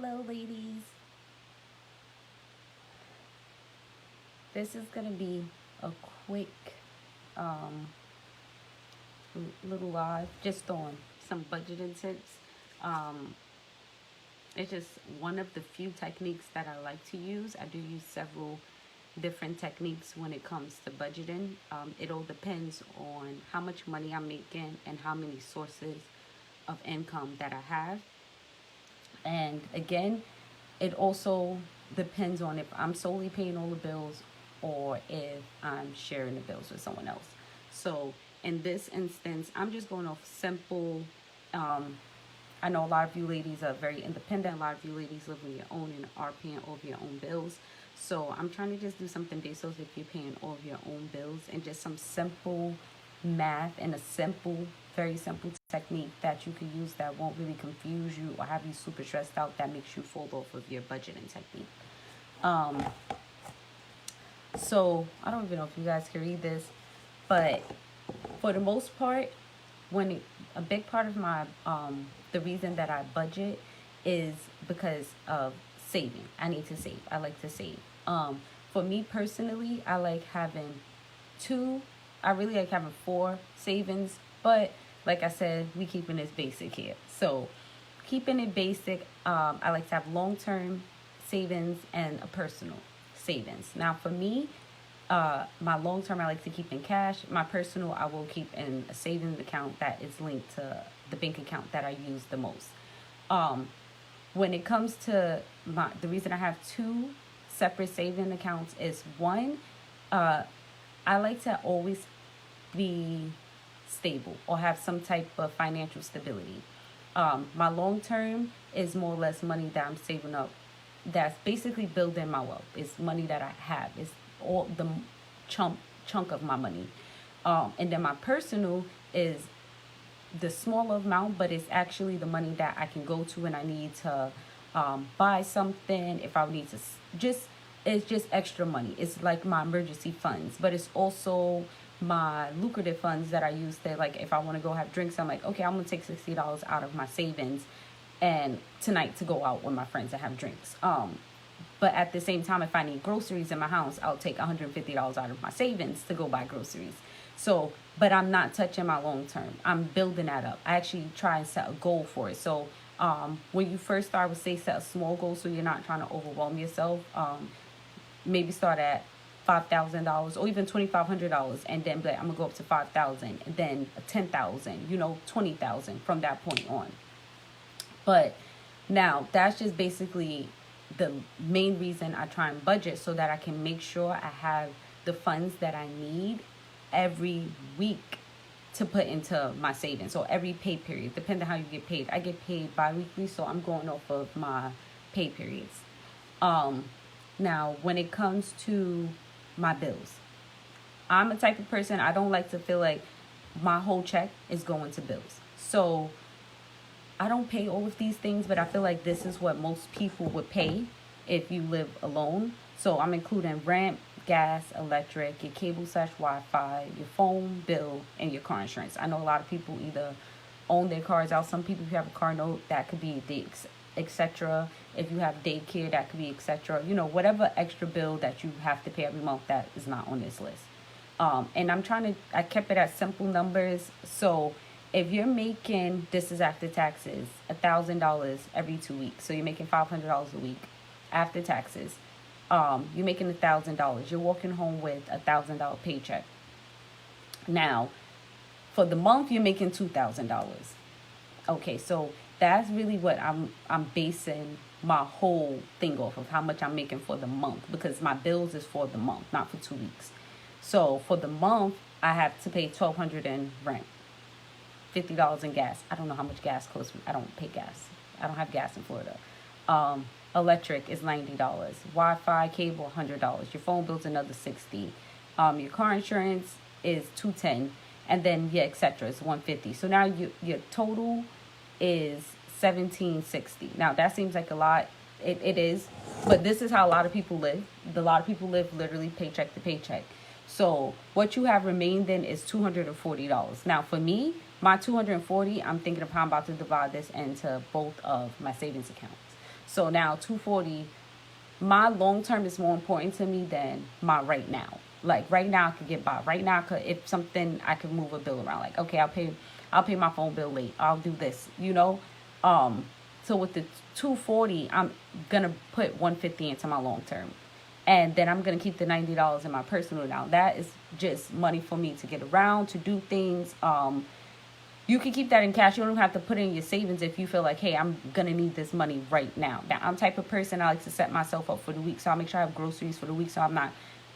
Hello, ladies. This is going to be a quick um, little live just on some budgeting tips. Um, it's just one of the few techniques that I like to use. I do use several different techniques when it comes to budgeting. It all depends on how much money I'm making and how many sources of income that I have. And again, it also depends on if I'm solely paying all the bills or if I'm sharing the bills with someone else. So in this instance, I'm just going off simple. Um, I know a lot of you ladies are very independent. A lot of you ladies live on your own and are paying all of your own bills. So I'm trying to just do something based on if you're paying all of your own bills and just some simple math and a simple, very simple technique that you can use that won't really confuse you or have you super stressed out, that makes you fall off of your budgeting technique. Um, so I don't even know if you guys can read this, but for the most part, a big part of my the reason that I budget is because of saving. I need to save. I like to save. For me personally, I like having two. I really like having four savings, but like I said, we keeping this basic here. So keeping it basic, I like to have long term savings and a personal savings. Now for me, my long term I like to keep in cash. My personal I will keep in a savings account that is linked to the bank account that I use the most. Um, when it comes to the reason I have two separate saving accounts is one, uh, I like to always be stable or have some type of financial stability. My long term is more or less money that I'm saving up. That's basically building my wealth. It's money that I have. It's all the chunk chunk of my money. And then my personal is the small amount, but it's actually the money that I can go to when I need to buy something. If I need to just, it's just extra money. It's like my emergency funds, but it's also my lucrative funds that I use to, like, if I want to go have drinks, I'm like, okay, I'm gonna take $60 out of my savings and tonight to go out with my friends and have drinks. But at the same time, if I need groceries in my house, I'll take $150 out of my savings to go buy groceries. So, but I'm not touching my long term. I'm building that up. I actually try and set a goal for it. So, when you first start, I would say set a small goal so you're not trying to overwhelm yourself. Maybe start at $5,000 or even $2,500, and then be like, I'm gonna go up to 5,000, and then 10,000. 20,000 from that point on. But now that's just basically the main reason I try and budget, so that I can make sure I have the funds that I need every week to put into my savings. So every pay period, depending on how you get paid. I get paid bi-weekly, so I'm going off of my pay periods. Um, Now, when it comes to my bills, I'm a type of person, I don't like to feel like my whole check is going to bills. So I don't pay all of these things, but I feel like this is what most people would pay if you live alone. So I'm including rent, gas, electric, your cable slash Wi-Fi, your phone bill, and your car insurance. I know a lot of people either own their cars out. Some people, if you have a car note, that could be the etc. If you have daycare, that could be etc. Whatever extra bill that you have to pay every month, that is not on this list. And I kept it at simple numbers. So if you're making, this is after taxes, $1,000 every 2 weeks. So you're making $500 a week after taxes. You're making $1,000. You're walking home with $1,000 paycheck. Now, for the month, you're making $2,000. Okay, so that's really what I'm basing my whole thing off of, how much I'm making for the month, because my bills is for the month, not for 2 weeks. So for the month, I have to pay $1,200 in rent, $50 in gas. I don't know how much gas costs. I don't pay gas. I don't have gas in Florida. Electric is $90. Wi-Fi, cable, $100. Your phone bill's another $60. Your car insurance is $210, and then etc. is $150. So now your total is $1,760. Now that seems like a lot. It is, but this is how a lot of people live. A lot of people live literally paycheck to paycheck. So what you have remained then is $240. Now for me, my $240, I'm thinking of how I'm about to divide this into both of my savings accounts. So now 240, my long term is more important to me than my right now. Like right now I could get by. Right now I could, if something, I could move a bill around. Like, okay, I'll pay my phone bill late. I'll do this, you know? So with the 240, I'm gonna put 150 into my long term. And then I'm gonna keep the $90 in my personal now. That is just money for me to get around, to do things. You can keep that in cash. You don't have to put it in your savings if you feel like, hey, I'm gonna need this money right now. Now I'm the type of person, I like to set myself up for the week. So I'll make sure I have groceries for the week, so I'm not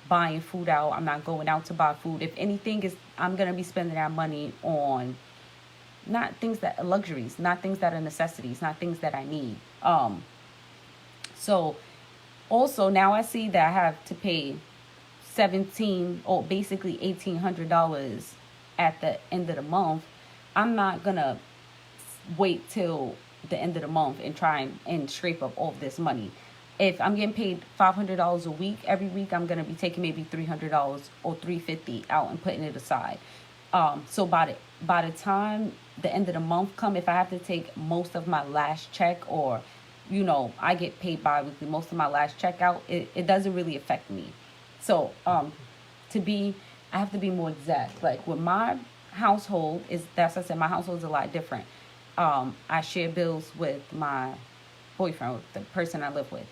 buying food out. I'm not going out to buy food. If anything is, I'm gonna be spending that money on not things that luxuries, not things that are necessities, not things that I need. So also now I see that I have to pay 17 or basically $1,800 at the end of the month. I'm not gonna wait till the end of the month and try and scrape up all of this money. If I'm getting paid $500 a week, every week I'm gonna be taking maybe $300 or $350 out and putting it aside. So by the time the end of the month come, if I have to take most of my last check, or I get paid bi-weekly, most of my last check out, it doesn't really affect me. So I have to be more exact. Like with my household, that's what I said, my household is a lot different. I share bills with my boyfriend, with the person I live with.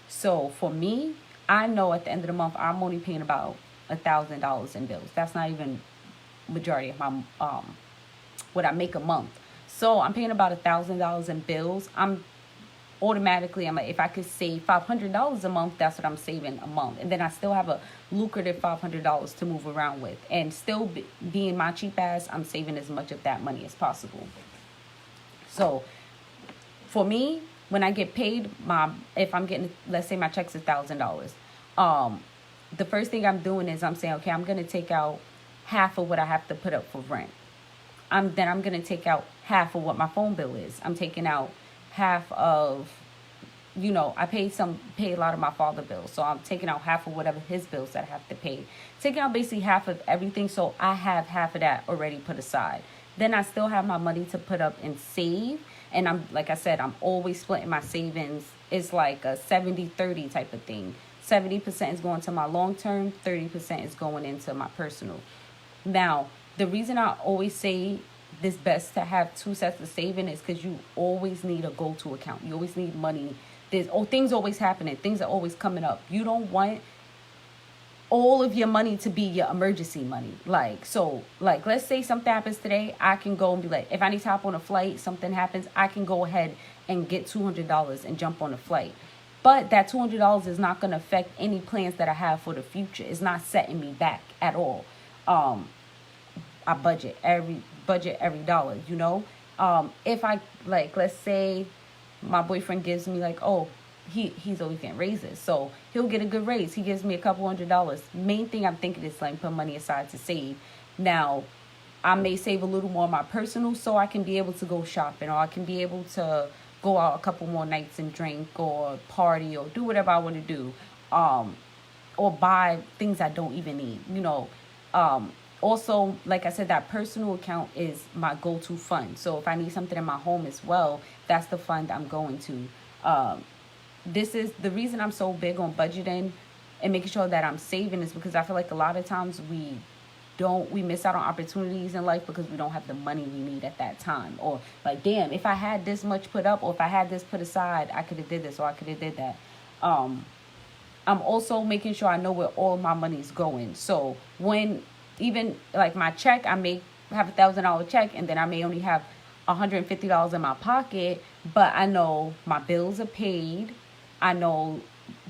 So for me, I know at the end of the month I'm only paying about $1,000 in bills. That's not even majority of my what I make a month. So I'm paying about $1,000 in bills. I'm like, if I could save $500 a month, that's what I'm saving a month. And then I still have a lucrative $500 to move around with. And still being my cheap ass, I'm saving as much of that money as possible. So for me, when I get paid, if I'm getting, let's say my check's $1,000, the first thing I'm doing is I'm saying, okay, I'm going to take out half of what I have to put up for rent. Then I'm going to take out half of what my phone bill is. I'm taking out half of, I pay a lot of my father bills. So I'm taking out half of whatever his bills that I have to pay. Taking out basically half of everything. So I have half of that already put aside. Then I still have my money to put up and save. And like I said, I'm always splitting my savings. It's like a 70-30 type of thing. 70% is going to my long term, 30% is going into my personal. Now, the reason I always say this best to have two sets of saving is because you always need a go-to account. You always need money. Things always happening. Things are always coming up. You don't want all of your money to be your emergency money. Like, let's say something happens today. I can go and be like, if I need to hop on a flight, something happens, I can go ahead and get $200 and jump on a flight. But that $200 is not going to affect any plans that I have for the future. It's not setting me back at all. I budget every dollar, if I, like, let's say my boyfriend gives me like, oh, he's always getting raises, so he'll get a good raise. He gives me a couple $100. Main thing I'm thinking is like put money aside to save. Now, I may save a little more on my personal so I can be able to go shopping, or I can be able to go out a couple more nights and drink or party or do whatever I want to do, or buy things I don't even need, Also, like I said, that personal account is my go-to fund. So if I need something in my home as well, that's the fund I'm going to. This is the reason I'm so big on budgeting and making sure that I'm saving, is because I feel like a lot of times we miss out on opportunities in life because we don't have the money we need at that time. Or like, damn, if I had this much put up, or if I had this put aside, I could have did this, or I could have did that. I'm also making sure I know where all my money's going. So when even like my check, I may have $1,000 check, and then I may only have $150 in my pocket, but I know my bills are paid. I know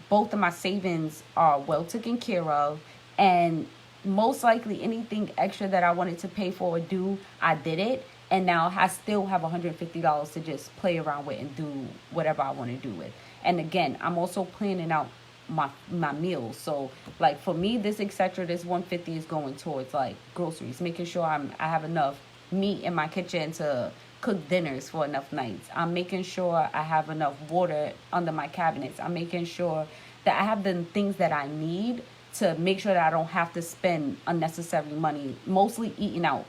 both of my savings are well taken care of, and most likely anything extra that I wanted to pay for or do, I did it, and now I still have $150 to just play around with and do whatever I want to do with. And again, I'm also planning out my meals. So like for me, this 150 is going towards like groceries, making sure I have enough meat in my kitchen to cook dinners for enough nights. I'm making sure I have enough water under my cabinets. I'm making sure that I have the things that I need to make sure that I don't have to spend unnecessary money, mostly eating out.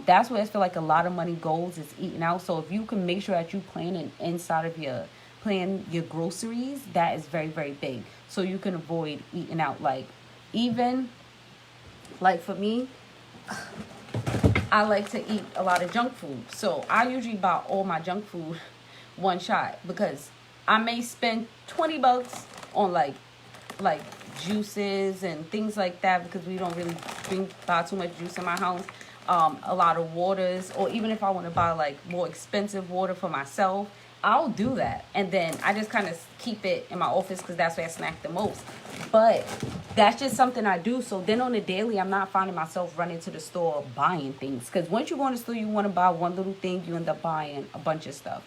That's where I feel like a lot of money goes, is eating out. So if you can make sure that you plan inside of your plan your groceries, that is very, very big. So you can avoid eating out. Like, even like for me, I like to eat a lot of junk food. So I usually buy all my junk food one shot, because I may spend $20 on like juices and things like that, because we don't really buy too much juice in my house. A lot of waters, or even if I want to buy like more expensive water for myself, I'll do that. And then I just kind of keep it in my office, because that's where I snack the most. But that's just something I do. So then on the daily, I'm not finding myself running to the store buying things, because once you go in the store, you want to buy one little thing, you end up buying a bunch of stuff.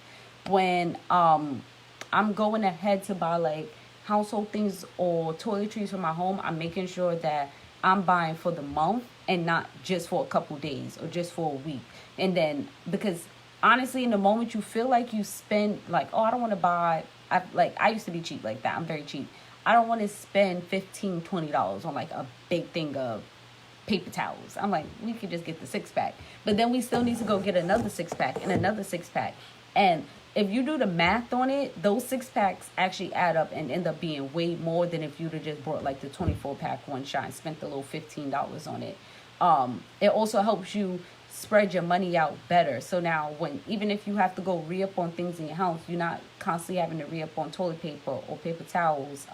When I'm going ahead to buy like household things or toiletries for my home, I'm making sure that I'm buying for the month and not just for a couple days or just for a week. And then, because honestly, in the moment you feel like you spend, like, oh, I don't want to buy, I used to be cheap like that. I'm very cheap. I don't want to spend $15-$20 on like a big thing of paper towels. I'm like, we could just get the 6-pack. But then we still need to go get another 6-pack and another 6-pack. And if you do the math on it, those 6-packs actually add up and end up being way more than if you'd have just bought like the 24-pack one shot and spent the little $15 on it. It also helps you spread your money out better. So now, when even if you have to go re-up on things in your house, you're not constantly having to re-up on toilet paper or paper towels.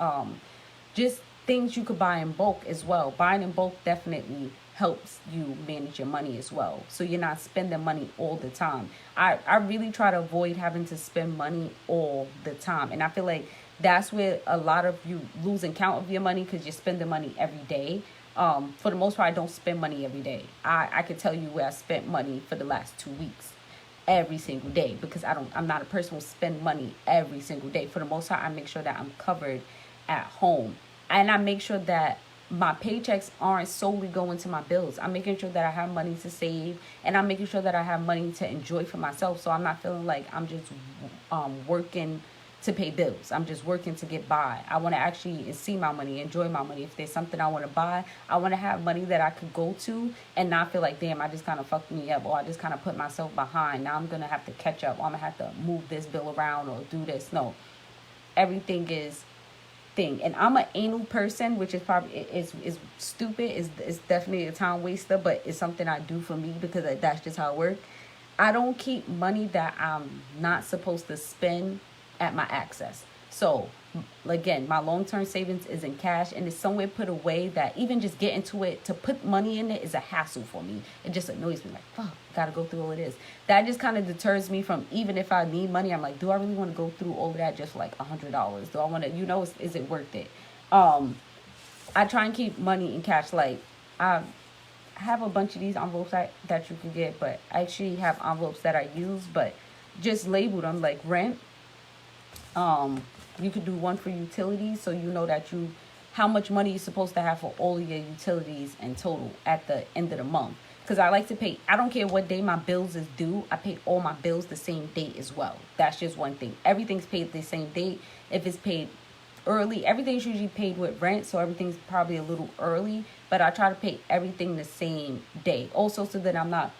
Just things you could buy in bulk as well. Buying in bulk definitely helps you manage your money as well, so you're not spending money all the time. I really try to avoid having to spend money all the time, and I feel like that's where a lot of you losing count of your money, because you're spending money every day. For the most part, I don't spend money every day. I could tell you where I spent money for the last 2 weeks every single day, because I'm not a person who spend money every single day. For the most part, I make sure that I'm covered at home, and I make sure that my paychecks aren't solely going to my bills. I'm making sure that I have money to save, and I'm making sure that I have money to enjoy for myself. So I'm not feeling like I'm just working to pay bills. I'm just working to get by. I want to actually see my money, enjoy my money. If there's something I want to buy, I want to have money that I could go to and not feel like, damn, I just kind of fucked me up, or I just kind of put myself behind. Now I'm going to have to catch up, or I'm going to have to move this bill around or do this. No, everything is thing. And I'm an anal person, which is probably is stupid. Is definitely a time waster, but it's something I do for me, because that's just how it works. I don't keep money that I'm not supposed to spend at my access. So again, my long-term savings is in cash, and it's somewhere put away that even just getting to it, to put money in it, is a hassle for me. It just annoys me, like, fuck, gotta go through all of this. That just kind of deters me from, even if I need money, I'm like, do I really want to go through all of that just for like $100? Do I want to, is it worth it? I try and keep money in cash. Like, I have a bunch of these envelopes that you can get, but I actually have envelopes that I use, but just labeled them like rent. You could do one for utilities, so you know that how much money you're supposed to have for all of your utilities in total at the end of the month. Because I like to pay, I don't care what day my bills is due, I pay all my bills the same date as well. That's just one thing. Everything's paid the same date. If it's paid early, everything's usually paid with rent, so everything's probably a little early, but I try to pay everything the same day. Also, so that I'm not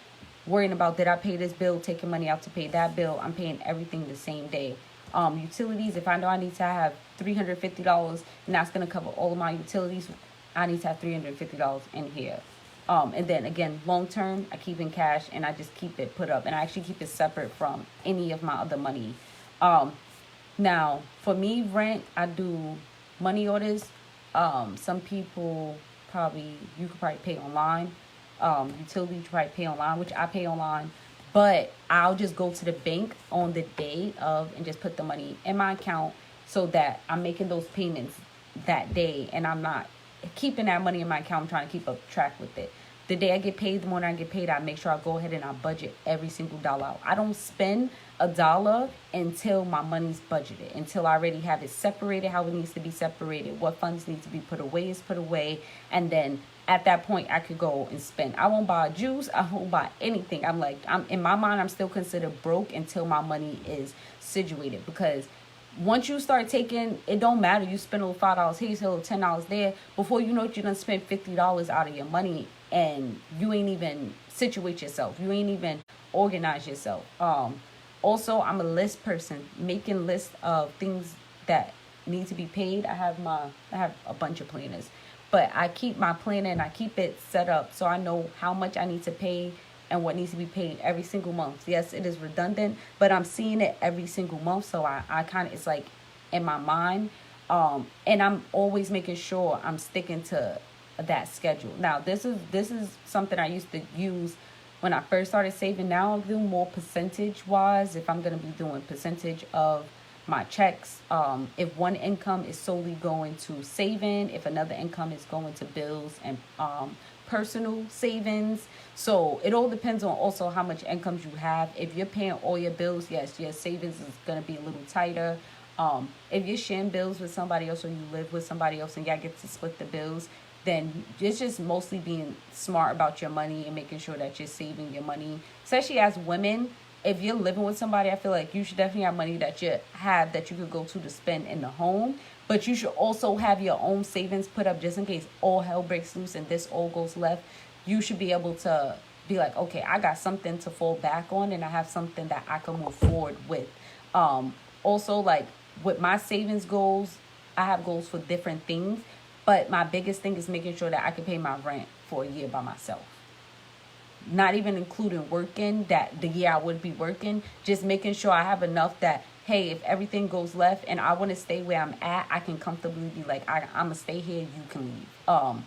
worrying about, did I pay this bill, taking money out to pay that bill. I'm paying everything the same day. Utilities, if I know I need to have $350 and that's going to cover all of my utilities, I need to have $350 in here. And then again, long term, I keep in cash, and I just keep it put up, and I actually keep it separate from any of my other money. Now for me, rent, I do money orders. Some people you could probably pay online. Utilities, you probably pay online, which I pay online. But I'll just go to the bank on the day of and just put the money in my account, so that I'm making those payments that day, and I'm not keeping that money in my account. I'm trying to keep up track with it. The day I get paid, the morning I get paid, I make sure I go ahead and I budget every single dollar out. I don't spend a dollar until my money's budgeted, until I already have it separated how it needs to be separated, what funds need to be put away is put away, and then at that point I could go and spend. I won't buy juice, I won't buy anything. I'm in my mind, I'm still considered broke until my money is situated, because once you start taking, it don't matter, you spend a little $5 here, a little $10 there, before you know it, you done spent $50 out of your money, and you ain't even situate yourself, you ain't even organize yourself. Also, I'm a list person, making lists of things that need to be paid. I have a bunch of planners, but I keep my planner and I keep it set up so I know how much I need to pay and what needs to be paid every single month. Yes, it is redundant, but I'm seeing it every single month, so I kind of, it's like in my mind. And I'm always making sure I'm sticking to that schedule. Now, this is something I used to use when I first started saving. Now I'll do more percentage wise. If I'm gonna be doing percentage of my checks, if one income is solely going to saving, if another income is going to bills and personal savings. So it all depends on also how much incomes you have. If you're paying all your bills, yes, your savings is gonna be a little tighter. If you're sharing bills with somebody else or you live with somebody else and y'all get to split the bills, then it's just mostly being smart about your money and making sure that you're saving your money. Especially as women, if you're living with somebody, I feel like you should definitely have money that you have that you could go to spend in the home. But you should also have your own savings put up just in case all hell breaks loose and this all goes left. You should be able to be like, okay, I got something to fall back on and I have something that I can move forward with. Also, like with my savings goals, I have goals for different things. But my biggest thing is making sure that I can pay my rent for a year by myself. Not even including working, that the year I would be working, just making sure I have enough that, hey, if everything goes left and I want to stay where I'm at, I can comfortably be like, I'm going to stay here, you can leave.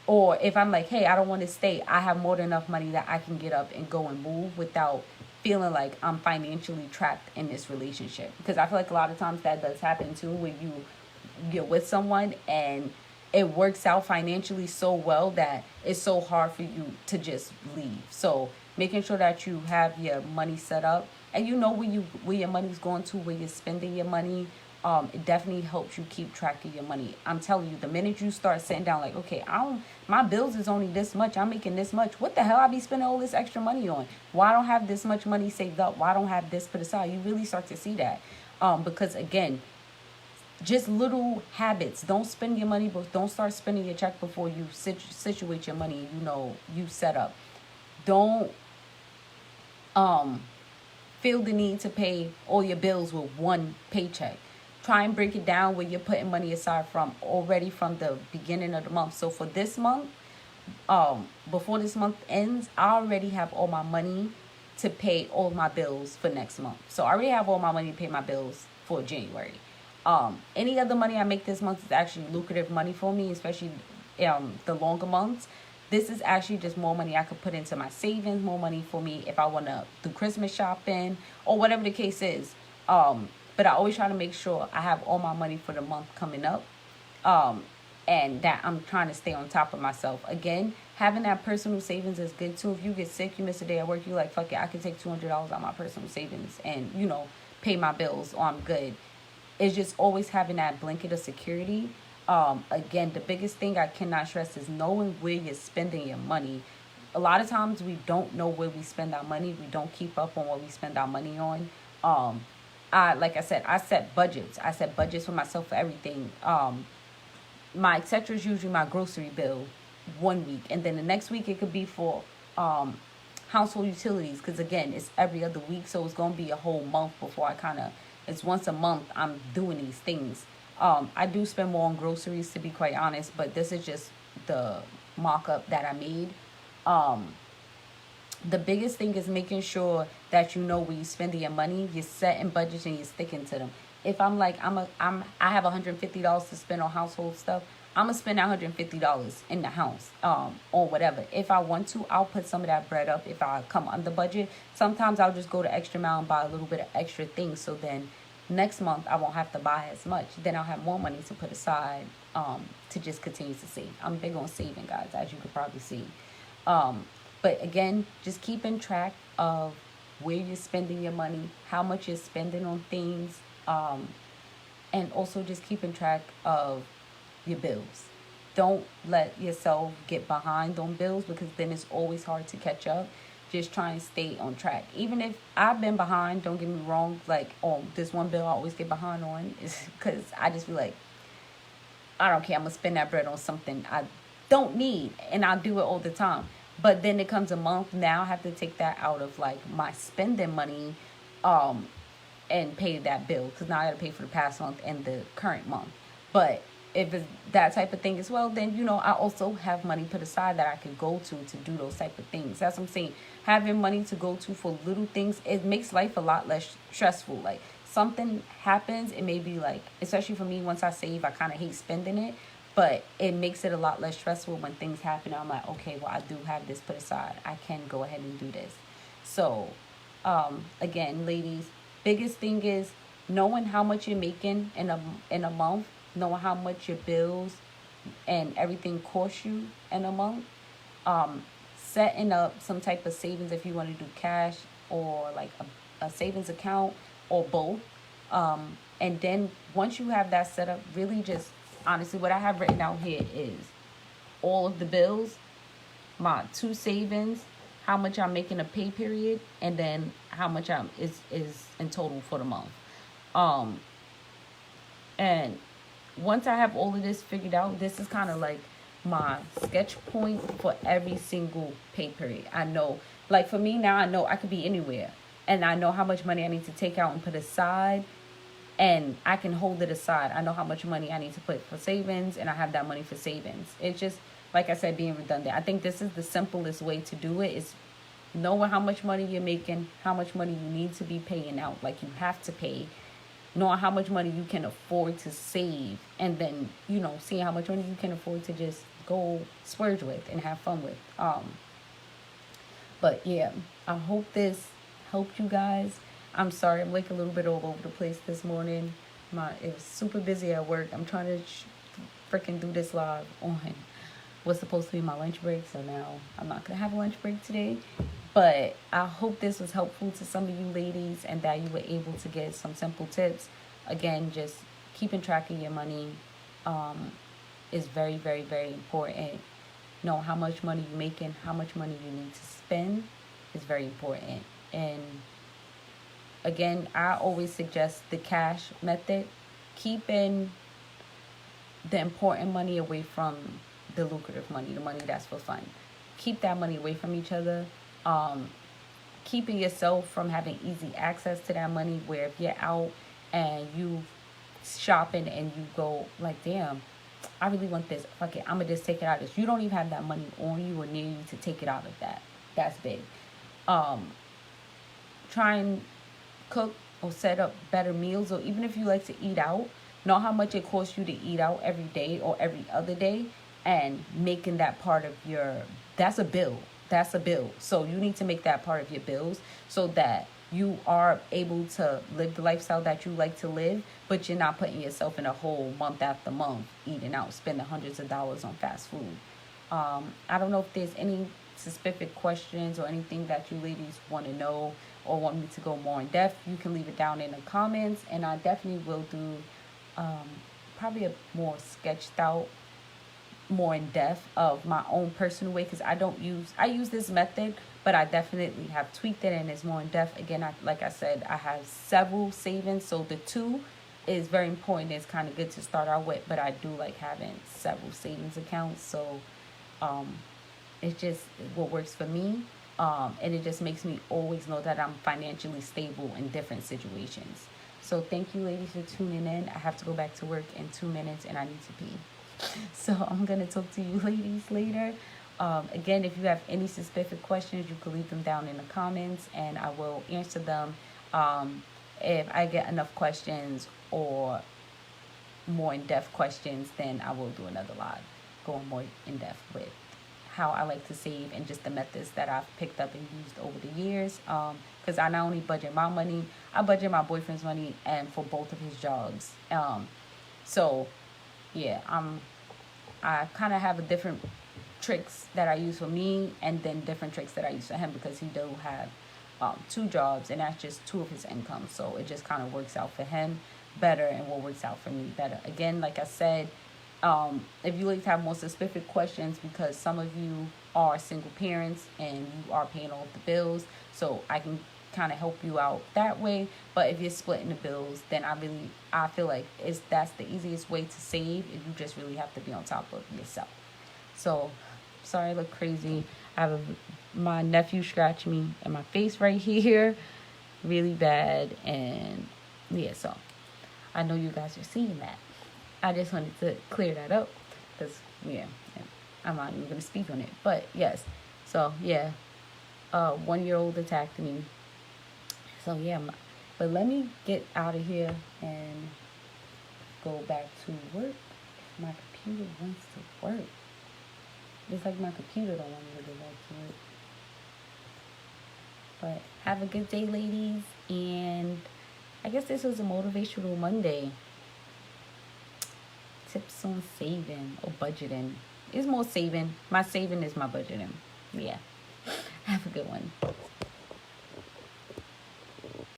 Or if I'm like, hey, I don't want to stay, I have more than enough money that I can get up and go and move without feeling like I'm financially trapped in this relationship. Because I feel like a lot of times that does happen too, where you're with someone and it works out financially so well that it's so hard for you to just leave. So making sure that you have your money set up and you know where your money's going to, where you're spending your money. It definitely helps you keep track of your money. I'm telling you, the minute you start sitting down like, okay, my bills is only this much, I'm making this much, what the hell I be spending all this extra money on? Why I don't have this much money saved up? Why I don't have this put aside? You really start to see that. Because again, just little habits. Don't spend your money, but don't start spending your check before you situate your money. You set up. Don't feel the need to pay all your bills with one paycheck. Try and break it down where you're putting money aside from already from the beginning of the month. So for this month, before this month ends, I already have all my money to pay all my bills for next month. So I already have all my money to pay my bills for January. Any other money I make this month is actually lucrative money for me, especially the longer months. This is actually just more money I could put into my savings, more money for me if I want to do Christmas shopping or whatever the case is. But I always try to make sure I have all my money for the month coming up. And that I'm trying to stay on top of myself. Again, having that personal savings is good too. If you get sick, you miss a day at work, you're like, fuck it, I can take $200 out of my personal savings and, pay my bills or I'm good. It's just always having that blanket of security. Again, the biggest thing I cannot stress is knowing where you're spending your money. A lot of times we don't know where we spend our money. We don't keep up on what we spend our money on. Like I said, I set budgets. I set budgets for myself for everything. My et cetera is usually my grocery bill 1 week. And then the next week it could be for household utilities. Because again, it's every other week. So it's going to be a whole month before it's once a month I'm doing these things. I do spend more on groceries, to be quite honest. But this is just the mock-up that I made. The biggest thing is making sure that you know where you're spending your money, you're setting budgets and you're sticking to them. If I'm like, I have $150 to spend on household stuff, I'm gonna spend $150 in the house, or whatever. If I want to, I'll put some of that bread up if I come under budget. Sometimes I'll just go the extra mile and buy a little bit of extra things. So then next month I won't have to buy as much. Then I'll have more money to put aside, to just continue to save. I'm big on saving, guys, as you could probably see. But again, just keeping track of where you're spending your money, how much you're spending on things, and also just keeping track of your bills. Don't let yourself get behind on bills because then it's always hard to catch up. Just try and stay on track. Even if I've been behind, don't get me wrong, like on this one bill I always get behind on is because I just feel like, I don't care, I'm going to spend that bread on something I don't need, and I'll do it all the time. But then it comes a month, now I have to take that out of like my spending money, um, and pay that bill, because now I gotta pay for the past month and the current month. But if it's that type of thing as well, then I also have money put aside that I can go to do those type of things. That's what I'm saying. Having money to go to for little things, it makes life a lot less stressful. Like, something happens, it may be like, especially for me, once I save, I kind of hate spending it, but it makes it a lot less stressful when things happen. I'm like, okay, well, I do have this put aside, I can go ahead and do this. So again, ladies, biggest thing is knowing how much you're making in a month, knowing how much your bills and everything costs you in a month. um Setting up some type of savings if you want to do cash, or like a savings account, or both. And then once you have that set up, really just honestly, what I have written out here is all of the bills, my two savings, how much I'm making a pay period, and then how much I'm is in total for the month. Um and once I have all of this figured out, this is kind of like my sketch point for every single pay period. I know, like for me now, I know I could be anywhere, and I know how much money I need to take out and put aside, and I can hold it aside. I know how much money I need to put for savings, and I have that money for savings. It's just, like I said, being redundant. I think this is the simplest way to do it, is knowing how much money you're making, how much money you need to be paying out, like you have to pay, knowing how much money you can afford to save, and then seeing how much money you can afford to just go splurge with and have fun with. But yeah, I hope this helped you guys. I'm sorry, I'm like a little bit all over the place this morning. It was super busy at work. I'm trying to freaking do this live on what's supposed to be my lunch break, so now I'm not gonna have a lunch break today. But I hope this was helpful to some of you ladies, and that you were able to get some simple tips. Again, just keeping track of your money is very, very, very important. Know how much money you're making, how much money you need to spend is very important. And again, I always suggest the cash method, keeping the important money away from the lucrative money, the money that's for fun. Keep that money away from each other. Keeping yourself from having easy access to that money, where if you're out and you shopping and you go like, damn, I really want this, fuck it, I'm gonna just take it out of this. You don't even have that money on you or near you to take it out of that. That's big. Try and cook or set up better meals, or even if you like to eat out, know how much it costs you to eat out every day or every other day, and making that part of that's a bill. That's a bill. So you need to make that part of your bills, so that you are able to live the lifestyle that you like to live, but you're not putting yourself in a hole month after month, eating out, spending hundreds of dollars on fast food. I don't know if there's any specific questions or anything that you ladies want to know or want me to go more in depth. You can leave it down in the comments, and I definitely will do probably a more sketched out, more in depth of my own personal way, because I use this method, but I definitely have tweaked it and it's more in depth. Again, like I said, I have several savings, so the two is very important. It's kind of good to start out with, but I do like having several savings accounts. So it's just what works for me, and it just makes me always know that I'm financially stable in different situations. So thank you, ladies, for tuning in. I have to go back to work in 2 minutes, and I need to pee. So I'm going to talk to you ladies later. Again, if you have any specific questions, you can leave them down in the comments, and I will answer them. If I get enough questions or more in-depth questions, then I will do another live going more in-depth with how I like to save and just the methods that I've picked up and used over the years. Because I not only budget my money, I budget my boyfriend's money and for both of his jobs. So yeah, I kind of have a different tricks that I use for me, and then different tricks that I use for him, because he do have two jobs, and that's just two of his income. So it just kind of works out for him better, and what works out for me better. Again, like I said, if you like to have more specific questions, because some of you are single parents and you are paying all the bills, so I can kind of help you out that way. But if you're splitting the bills, then I feel like that's the easiest way to save, and you just really have to be on top of yourself. So sorry I look crazy. My nephew scratched me in my face right here. really bad. And yeah, so I know you guys are seeing that. I just wanted to clear that up because, yeah, I'm not even going to speak on it. But yes, so yeah, 1-year-old attacked me. So yeah, but let me get out of here and go back to work. If my computer wants to work. It's like my computer don't want me to go back to work. But have a good day, ladies. And I guess this was a motivational Monday. Tips on saving or budgeting. It's more saving. My saving is my budgeting. Yeah. Have a good one.